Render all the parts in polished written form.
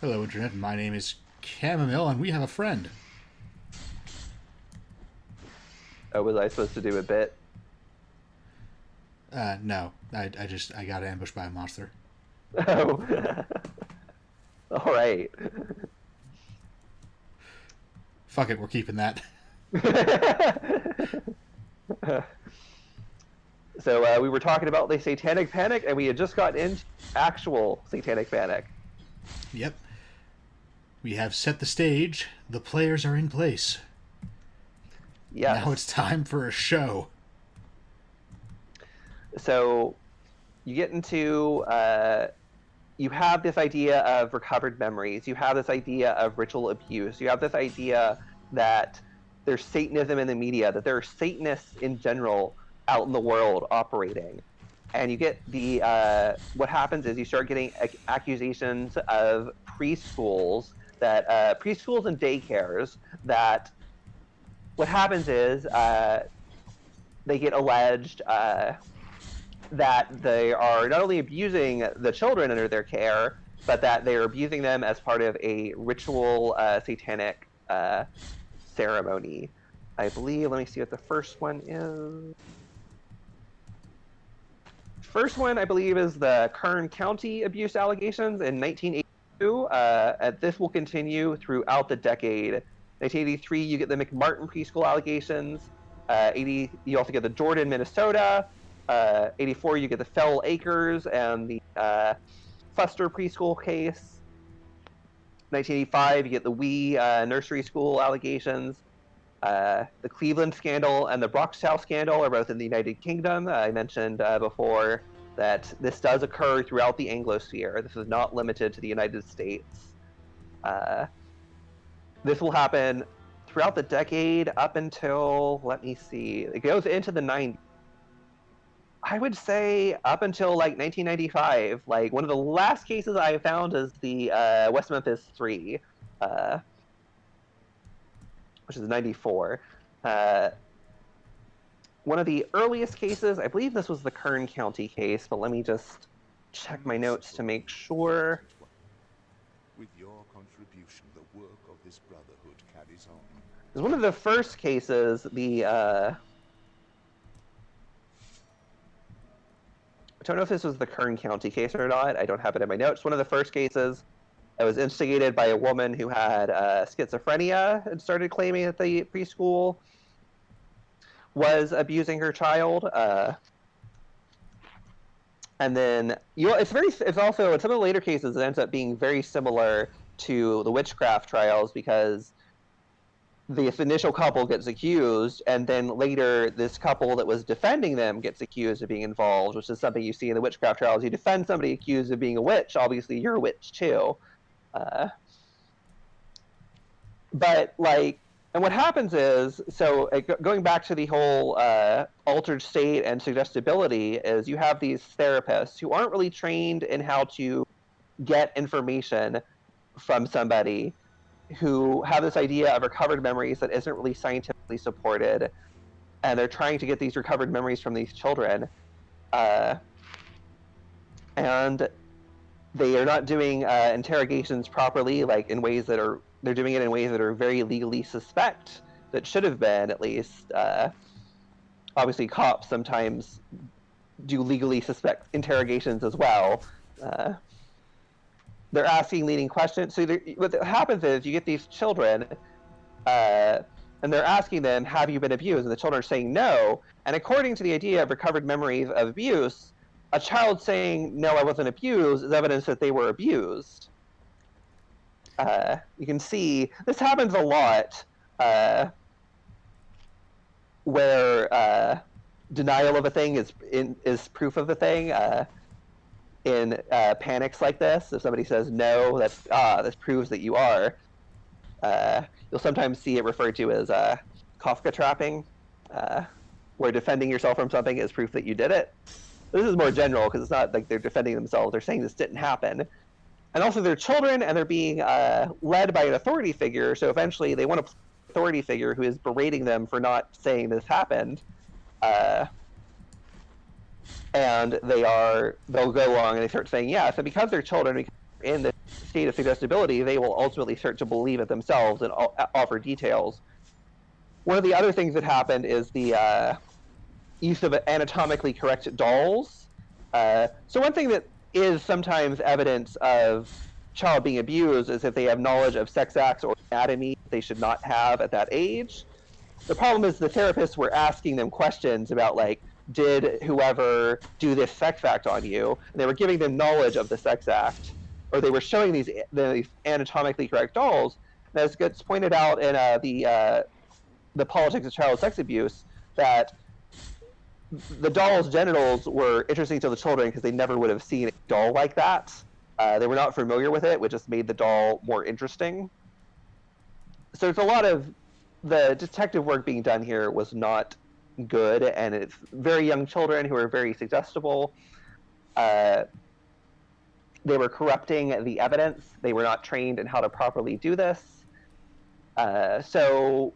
Hello, Internet. My name is Chamomile, and we have a friend. Oh, was I supposed to do a bit? No, I got ambushed by a monster. Oh, all right. Fuck it, we're keeping that. So we were talking about the Satanic Panic, and we had just got into actual Satanic Panic. Yep. We have set the stage. The players are in place. Now it's Yes. time for a show. So you get into you have this idea of recovered memories. You have this idea of ritual abuse. You have this idea that there's Satanism in the media, that there are Satanists in general out in the world operating. And you get the what happens is you start getting accusations of preschools and daycares that what happens is they get alleged that they are not only abusing the children under their care, but that they are abusing them as part of a ritual satanic ceremony. I believe, let me see what the first one is. First one, I believe, is the Kern County abuse allegations in 1982. This will continue throughout the decade. 1983, you get the McMartin preschool allegations. you also get the Jordan, Minnesota. 84, you get the Fell Acres and the Fuster preschool case. 1985, you get the Wee nursery school allegations. The Cleveland scandal and the Broxtown scandal are both in the United Kingdom. I mentioned before that this does occur throughout the Anglosphere. This is not limited to the United States. This will happen throughout the decade up until, let me see, it goes into the 90s. I would say up until like 1995. Like one of the last cases I found is the West Memphis 3, which is 94. One of the earliest cases, I believe this was the Kern County case, but let me just check my notes to make sure. With your contribution, the work of this brotherhood carries on. It was one of the first cases, I don't know if this was the Kern County case or not. I don't have it in my notes. One of the first cases that was instigated by a woman who had schizophrenia and started claiming that the preschool was abusing her child. And then it's also in some of the later cases it ends up being very similar to the witchcraft trials because this initial couple gets accused, and then later this couple that was defending them gets accused of being involved, which is something you see in the witchcraft trials. You defend somebody accused of being a witch, obviously you're a witch too. But like, and what happens is, so going back to the whole altered state and suggestibility, is you have these therapists who aren't really trained in how to get information from somebody, who have this idea of recovered memories that isn't really scientifically supported, and they're trying to get these recovered memories from these children, and they are not doing interrogations properly, like in ways that are, they're doing it in ways that are very legally suspect, that should have been at least. Obviously cops sometimes do legally suspect interrogations as well. They're asking leading questions. So what happens is you get these children, and they're asking them, have you been abused? And the children are saying no. And according to the idea of recovered memories of abuse, a child saying, no, I wasn't abused, is evidence that they were abused. You can see this happens a lot where denial of a thing is proof of a thing. In panics like this, if somebody says no, this proves that you are. You'll sometimes see it referred to as Kafka trapping, where defending yourself from something is proof that you did it. This is more general because it's not like they're defending themselves, they're saying this didn't happen. And also they're children and they're being led by an authority figure, so eventually they want an authority figure who is berating them for not saying this happened. And they'll go along and they start saying yes, and because they're children, in the state of suggestibility, they will ultimately start to believe it themselves and offer details. One of the other things that happened is the use of anatomically correct dolls. So one thing that is sometimes evidence of child being abused is if they have knowledge of sex acts or anatomy they should not have at that age. The problem is the therapists were asking them questions about, like, did whoever do this sex act on you? And they were giving them knowledge of the sex act, or they were showing these anatomically correct dolls. And as gets pointed out in the politics of child sex abuse, that the doll's genitals were interesting to the children because they never would have seen a doll like that. They were not familiar with it, which just made the doll more interesting. So there's a lot of the detective work being done here was not good, and it's very young children who are very suggestible. They were corrupting the evidence. They were not trained in how to properly do this. So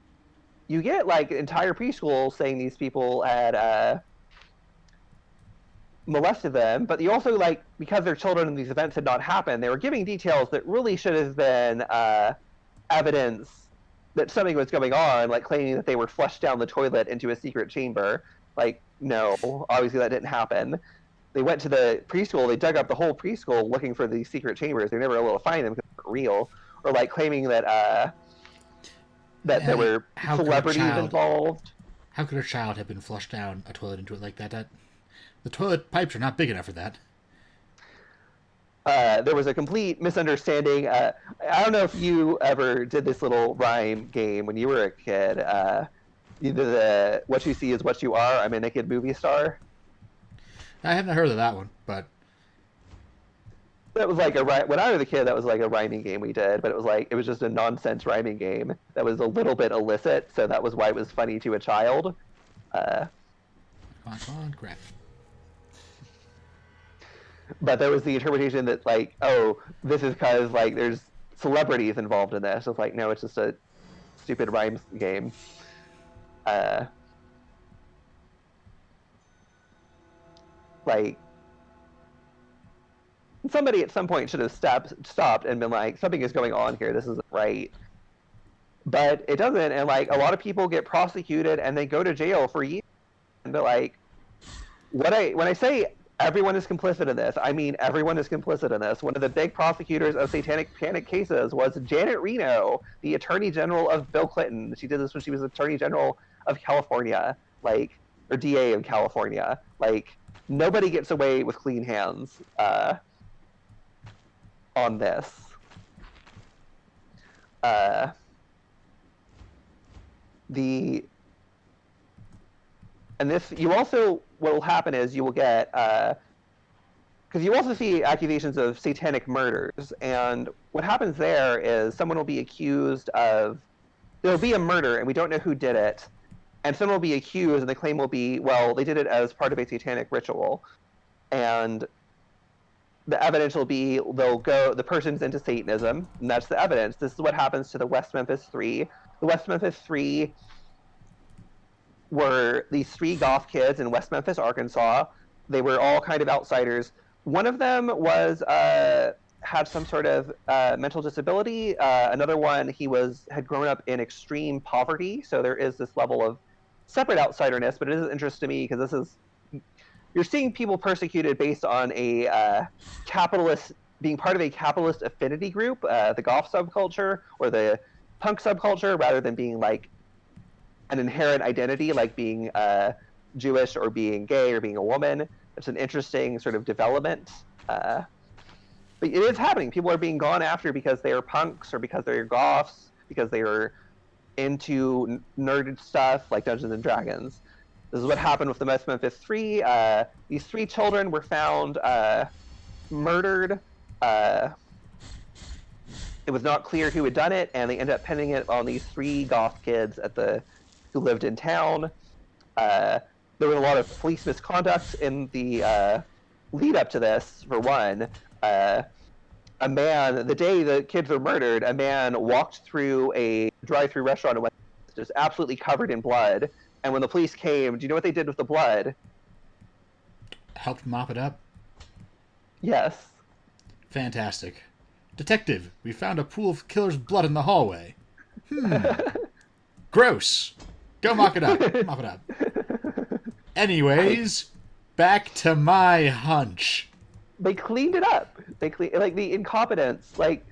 you get, like, entire preschool saying these people had molested them, but you also, like, because their children and these events had not happened, they were giving details that really should have been evidence that something was going on, like claiming that they were flushed down the toilet into a secret chamber. Like, no, obviously that didn't happen. They went to the preschool, they dug up the whole preschool looking for these secret chambers. They were never able to find them because they weren't real. Or, like, claiming that there were celebrities involved. How could a child have been flushed down a toilet into it like that? The toilet pipes are not big enough for that. There was a complete misunderstanding. I don't know if you ever did this little rhyme game when you were a kid. Either the "What you see is what you are," I'm a naked movie star. I haven't heard of that one, but that was like when I was a kid. That was like a rhyming game we did, but it was just a nonsense rhyming game that was a little bit illicit. So that was why it was funny to a child. Come on, crap. But there was the interpretation that, like, oh, this is because, like, there's celebrities involved in this. It's like, no, it's just a stupid rhymes game. Like, somebody at some point should have stopped and been like, something is going on here. This isn't right. But it doesn't, and, like, a lot of people get prosecuted and they go to jail for years. And they're like, when I say everyone is complicit in this, I mean everyone is complicit in this. One of the big prosecutors of satanic panic cases was Janet Reno, the Attorney General of Bill Clinton. She did this when she was Attorney General of California, like, or DA of California. Like, nobody gets away with clean hands on this. And this, you also, what will happen is you will get, because you also see accusations of satanic murders, and what happens there is someone will be accused of, there will be a murder, and we don't know who did it, and someone will be accused, and the claim will be, well, they did it as part of a satanic ritual, and the evidence will be, the person's into Satanism, and that's the evidence. This is what happens to the West Memphis Three. The West Memphis Three were these three goth kids in West Memphis, Arkansas. They were all kind of outsiders. One of them was had some sort of mental disability. Another one, had grown up in extreme poverty. So there is this level of separate outsiderness, but it is interesting to me because you're seeing people persecuted based on a being part of a capitalist affinity group, the goth subculture or the punk subculture, rather than being like an inherent identity, like being Jewish or being gay or being a woman. It's an interesting sort of development. But it is happening. People are being gone after because they are punks or because they're goths, because they are into nerded stuff like Dungeons and Dragons. This is what happened with the West Memphis Three. These three children were found murdered. It was not clear who had done it, and they ended up pinning it on these three goth kids who lived in town. There was a lot of police misconduct in the lead up to this. For one, a man, the day the kids were murdered, a man walked through a drive-through restaurant and was just absolutely covered in blood. And when the police came, do you know what they did with the blood? Helped mop it up? Yes. Fantastic. Detective, we found a pool of killer's blood in the hallway. Gross. Go mop it up. Mop it up. Anyways, back to my hunch. They cleaned it up. Like the incompetence, like,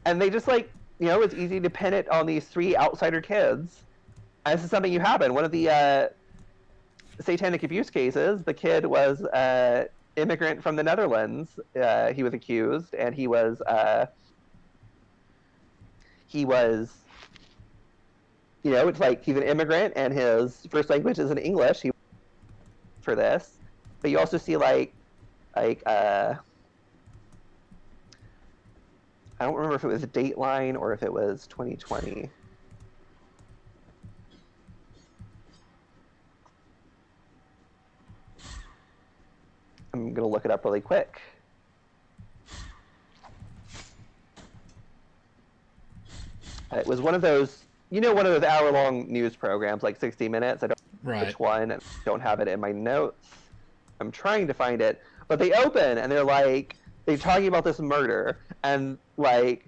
and they just like, you know, it's easy to pin it on these 3 outsider kids. And this is something you happen. One of the satanic abuse cases, the kid was immigrant from the Netherlands. He was accused, and he was you know, it's like he's an immigrant and his first language isn't English. He for this, but you also see like I don't remember if it was a Dateline or if it was 2020. I'm gonna look it up really quick. It was one of those, you know, one of those hour-long news programs, like 60 Minutes. I don't know which one. I don't have it in my notes. I'm trying to find it. But they open, and they're like, they're talking about this murder, and like,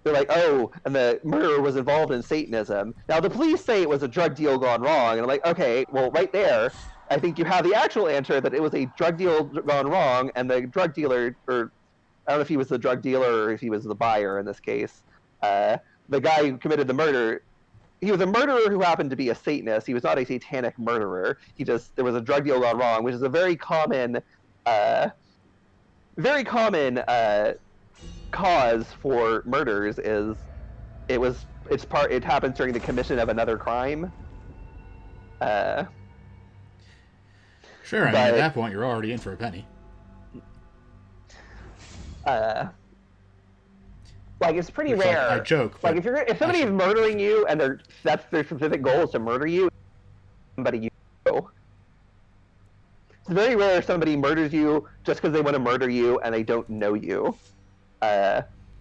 they're like, oh, and the murderer was involved in Satanism. Now, the police say it was a drug deal gone wrong, and I'm like, okay, well, right there, I think you have the actual answer that it was a drug deal gone wrong, and the drug dealer, or I don't know if he was the drug dealer or if he was the buyer in this case, the guy who committed the murder, he was a murderer who happened to be a Satanist. He was not a satanic murderer. There was a drug deal gone wrong, which is a very common cause for murders. It happens during the commission of another crime. Sure, I mean, at that point, you're already in for a penny. Like, it's pretty rare. I joke. Like, if somebody is murdering you and that's their specific goal is to murder you, somebody you know. It's very rare somebody murders you just because they want to murder you and they don't know you. But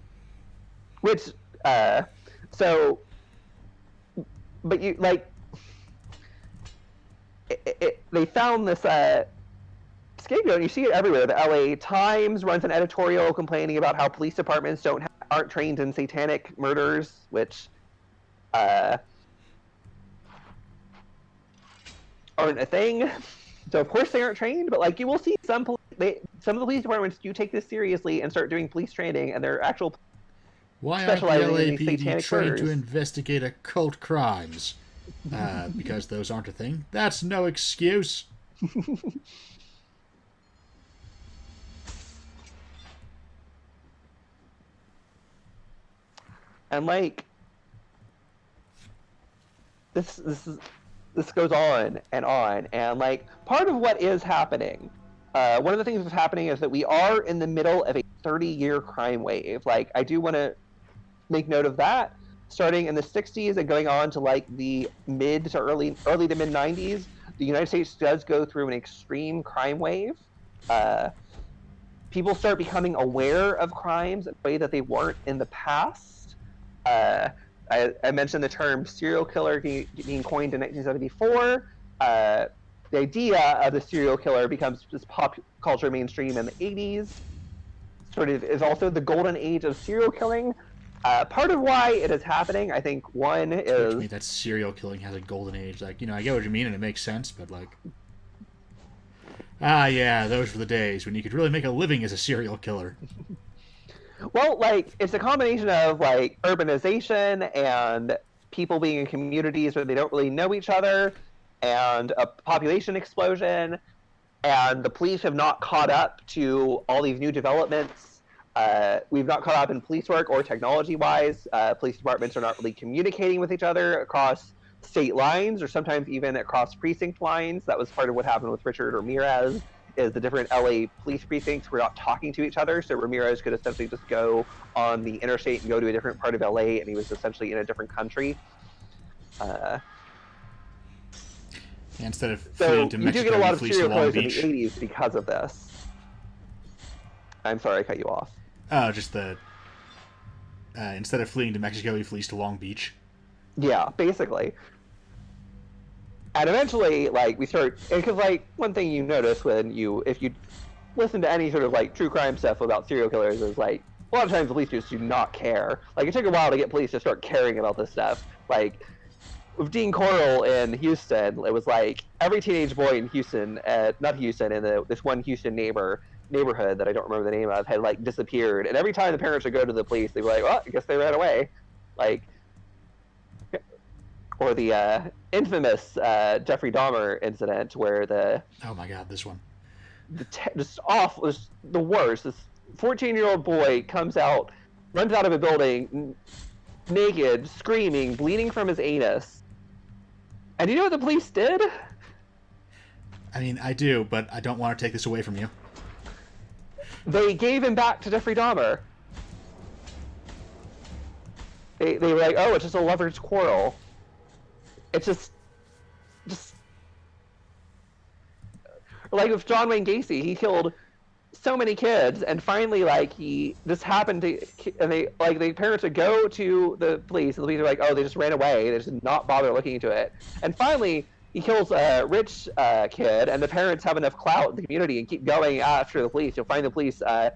you, like, they found this scapegoat, and you see it everywhere. The LA Times runs an editorial complaining about how police departments aren't trained in satanic murders, which aren't a thing. So of course they aren't trained, but like you will see some of the police departments do take this seriously and start doing police training, and they're actual. Why aren't the LAPD trained to investigate occult crimes? Because those aren't a thing. That's no excuse. And like this goes on, and like part of what is happening, one of the things that's happening is that we are in the middle of a 30-year crime wave. Like, I do want to make note of that. Starting in the 60s and going on to like the early to mid 90s, the United States does go through an extreme crime wave. People start becoming aware of crimes in a way that they weren't in the past. I mentioned the term serial killer being coined in 1974. The idea of the serial killer becomes just pop culture mainstream in the 80s. Sort of is also the golden age of serial killing. Part of why it is happening, I think, one is... I mean, that serial killing has a golden age. Like, you know, I get what you mean and it makes sense, but like... yeah, those were the days when you could really make a living as a serial killer. Well, like, it's a combination of, like, urbanization and people being in communities where they don't really know each other, and a population explosion, and the police have not caught up to all these new developments. We've not caught up in police work or technology-wise. Police departments are not really communicating with each other across state lines or sometimes even across precinct lines. That was part of what happened with Richard Ramirez, is the different LA police precincts were not talking to each other, so Ramirez could essentially just go on the interstate and go to a different part of LA, and he was essentially in a different country. Instead of fleeing to Mexico, you do get a lot of serial killers in the Beach. 80s because of this. I'm sorry, I cut you off. Oh, just the... instead of fleeing to Mexico, he flees to Long Beach. Yeah, basically. And eventually, like, we start... Because, like, one thing you notice if you listen to any sort of like true crime stuff about serial killers, is like a lot of times the police just do not care. Like, it took a while to get police to start caring about this stuff. Like, with Dean Corll in Houston, it was like every teenage boy in Houston, not Houston, in this one Houston neighborhood that I don't remember the name of, had like disappeared. And every time the parents would go to the police, they'd be like, "Well, I guess they ran away." Like, or the infamous Jeffrey Dahmer incident where oh my god, this one, just awful, was the worst. This 14-year-old boy comes out, runs out of a building, naked, screaming, bleeding from his anus. And you know what the police did? I mean, I do, but I don't want to take this away from you. They gave him back to Jeffrey Dahmer. They were like, oh, it's just a lover's quarrel. It's just like with John Wayne Gacy, he killed so many kids, and finally, like, he just happened to, and they, like, the parents would go to the police, and the police are like, oh, they just ran away, they just did not bother looking into it. And finally, he kills a rich kid, and the parents have enough clout in the community and keep going after the police. You'll find the police, they're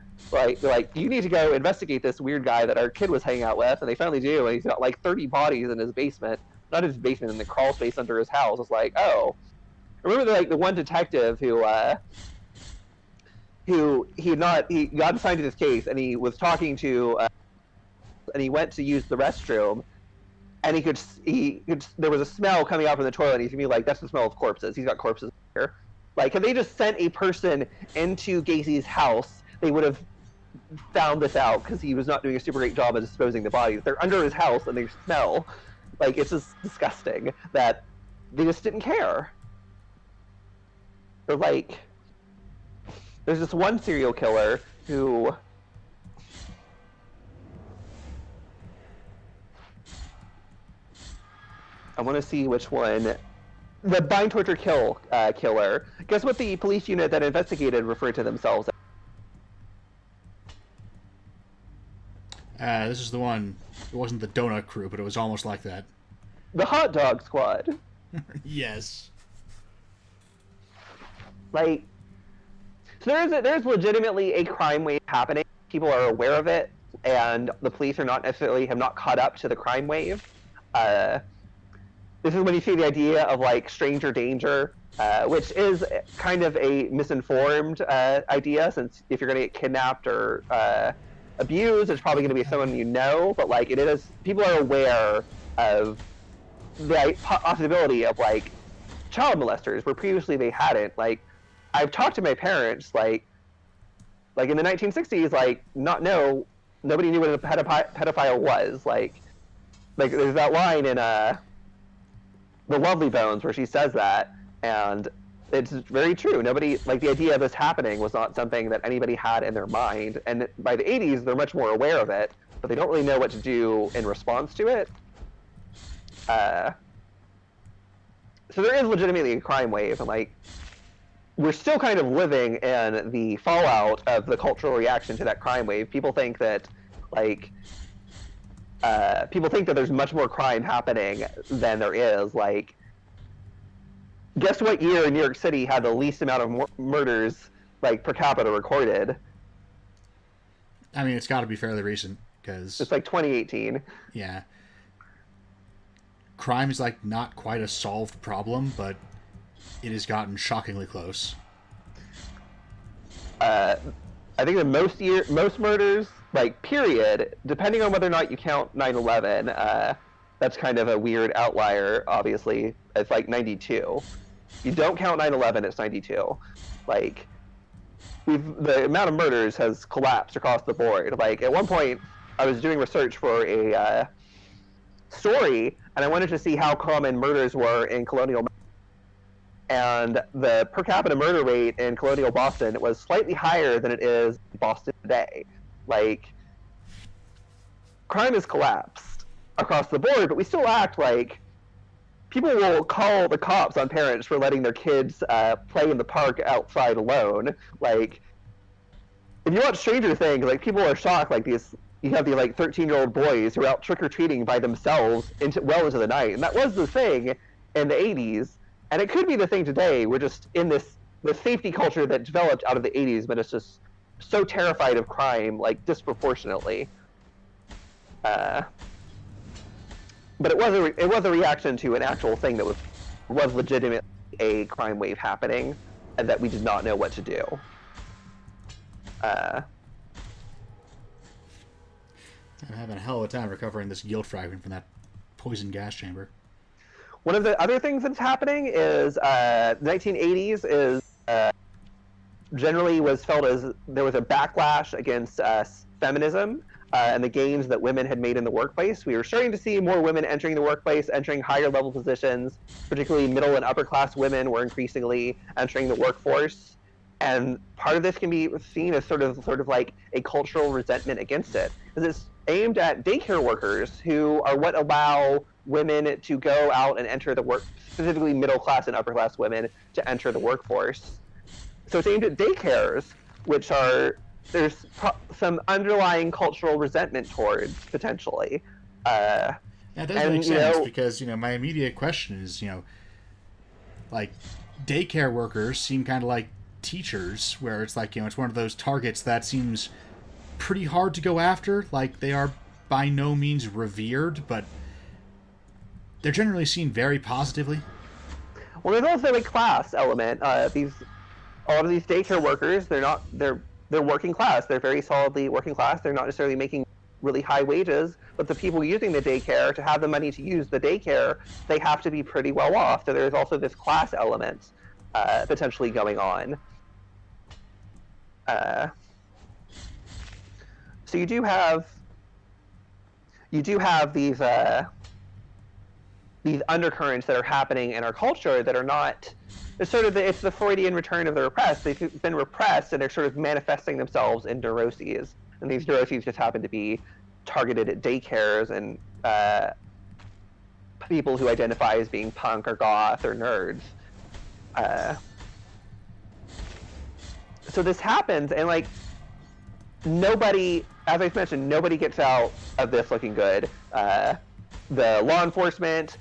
like, you need to go investigate this weird guy that our kid was hanging out with, and they finally do, and he's got like 30 bodies in his basement, not his basement, in the crawl space under his house. It's like, oh. I remember the one detective who he got assigned to this case, and he was talking to, and he went to use the restroom, and there was a smell coming out from the toilet, and he's gonna be like, that's the smell of corpses. He's got corpses here. Like, if they just sent a person into Gacy's house, they would have found this out, because he was not doing a super great job of disposing the bodies. They're under his house, and they smell. Like, it's just disgusting that they just didn't care. They're like, there's this one serial killer who I want to see which one. The bind, torture, kill killer. Guess what the police unit that investigated referred to themselves as? This is the one. It wasn't the donut crew, but it was almost like that. The hot dog squad. Yes. Like, so there's legitimately a crime wave happening. People are aware of it, and the police are not necessarily have not caught up to the crime wave. This is when you see the idea of like stranger danger, which is kind of a misinformed idea, since if you're going to get kidnapped or abused, it's probably going to be someone you know. But like, it is, people are aware of the possibility of like child molesters where previously they hadn't. Like, I've talked to my parents, like in the 1960s, like, nobody knew what a pedophile was. Like there's that line in The Lovely Bones where she says that, and it's very true. Nobody, like, the idea of this happening was not something that anybody had in their mind, and by the 80s, they're much more aware of it, but they don't really know what to do in response to it. So there is legitimately a crime wave, and like, we're still kind of living in the fallout of the cultural reaction to that crime wave. People think that, like, there's much more crime happening than there is. Like, guess what year New York City had the least amount of murders, like, per capita recorded? I mean, it's got to be fairly recent, because it's like 2018. Yeah. Crime is, like, not quite a solved problem, but it has gotten shockingly close. I think the most murders, like, period, depending on whether or not you count 9/11, that's kind of a weird outlier, obviously. It's like 92. You don't count 9/11, it's 92. Like, the amount of murders has collapsed across the board. Like, at one point, I was doing research for a story, and I wanted to see how common murders were in colonial, and the per capita murder rate in colonial Boston was slightly higher than it is in Boston today. Like, crime has collapsed across the board, but we still act like people will call the cops on parents for letting their kids play in the park outside alone. Like, if you watch Stranger Things, like, people are shocked, like, you have these, like, 13-year-old boys who are out trick-or-treating by themselves well into the night, and that was the thing in the 80s. And it could be the thing today. We're just in this the safety culture that developed out of the 80s, but it's just so terrified of crime, like disproportionately. But it was a reaction to an actual thing that was legitimately a crime wave happening, and that we did not know what to do. I'm having a hell of a time recovering this guilt fragment from that poison gas chamber. One of the other things that's happening is 1980s is generally was felt as there was a backlash against feminism and the gains that women had made in the workplace. We were starting to see more women entering the workplace, entering higher level positions, particularly middle and upper class women were increasingly entering the workforce. And part of this can be seen as sort of like a cultural resentment against it, because it's aimed at daycare workers who are what allow women to go out and enter the work, specifically middle class and upper class women to enter the workforce. So it's aimed at daycares, which are, there's some underlying cultural resentment towards, potentially. That does make sense, because, my immediate question is, like, daycare workers seem kind of like teachers, where it's like, it's one of those targets that seems pretty hard to go after. Like, they are by no means revered, but they're generally seen very positively. Well, there's also a class element. A lot of these daycare workers, they're working class. They're very solidly working class. They're not necessarily making really high wages, but the people using the daycare, to have the money to use the daycare, they have to be pretty well off. So there's also this class element potentially going on. So you do have these undercurrents that are happening in our culture that are not. It's the Freudian return of the repressed. They've been repressed, and they're sort of manifesting themselves in neuroses. And these neuroses just happen to be targeted at daycares and people who identify as being punk or goth or nerds. So this happens, and like nobody, as I mentioned, nobody gets out of this looking good. The law enforcement,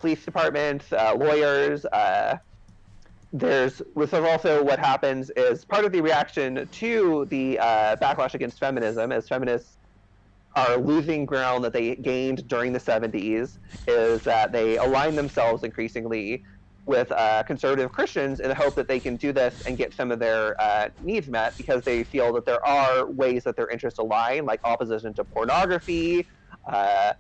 police departments, lawyers. This is also what happens is part of the reaction to the backlash against feminism, as feminists are losing ground that they gained during the 70s, is that they align themselves increasingly with conservative Christians in the hope that they can do this and get some of their needs met, because they feel that there are ways that their interests align, like opposition to pornography, a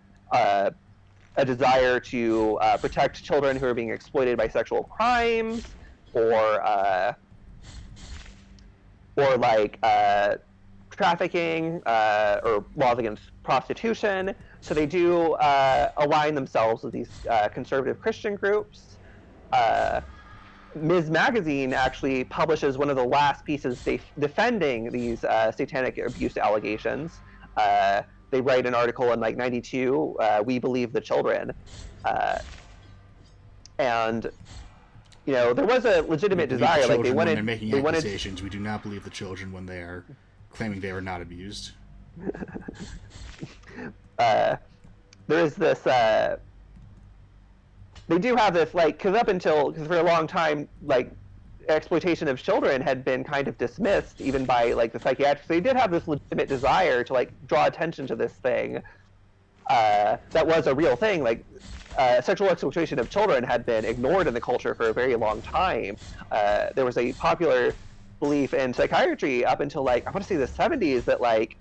desire to protect children who are being exploited by sexual crimes, or like trafficking, or laws against prostitution. So they do align themselves with these conservative Christian groups. Ms. Magazine actually publishes one of the last pieces defending these satanic abuse allegations. They write an article in like 92, We Believe the Children. And there was a legitimate desire, like they wanted. When they're making accusations, we do not believe the children when they are claiming they were not abused. There is this. They do have this, like, because for a long time, like, exploitation of children had been kind of dismissed even by like the psychiatrists. They did have this legitimate desire to like draw attention to this thing that was a real thing. Like sexual exploitation of children had been ignored in the culture for a very long time. There was a popular belief in psychiatry up until like I want to say the 70s that like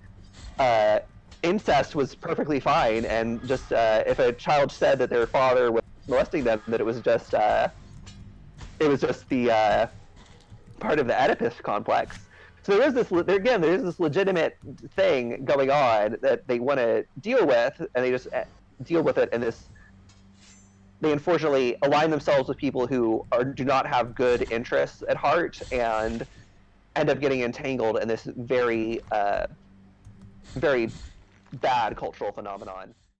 incest was perfectly fine, and just if a child said that their father was molesting them, that it was just the part of the Oedipus complex. So there is this legitimate thing going on that they want to deal with, and they just deal with it in this. They unfortunately align themselves with people who do not have good interests at heart, and end up getting entangled in this very, very bad cultural phenomenon.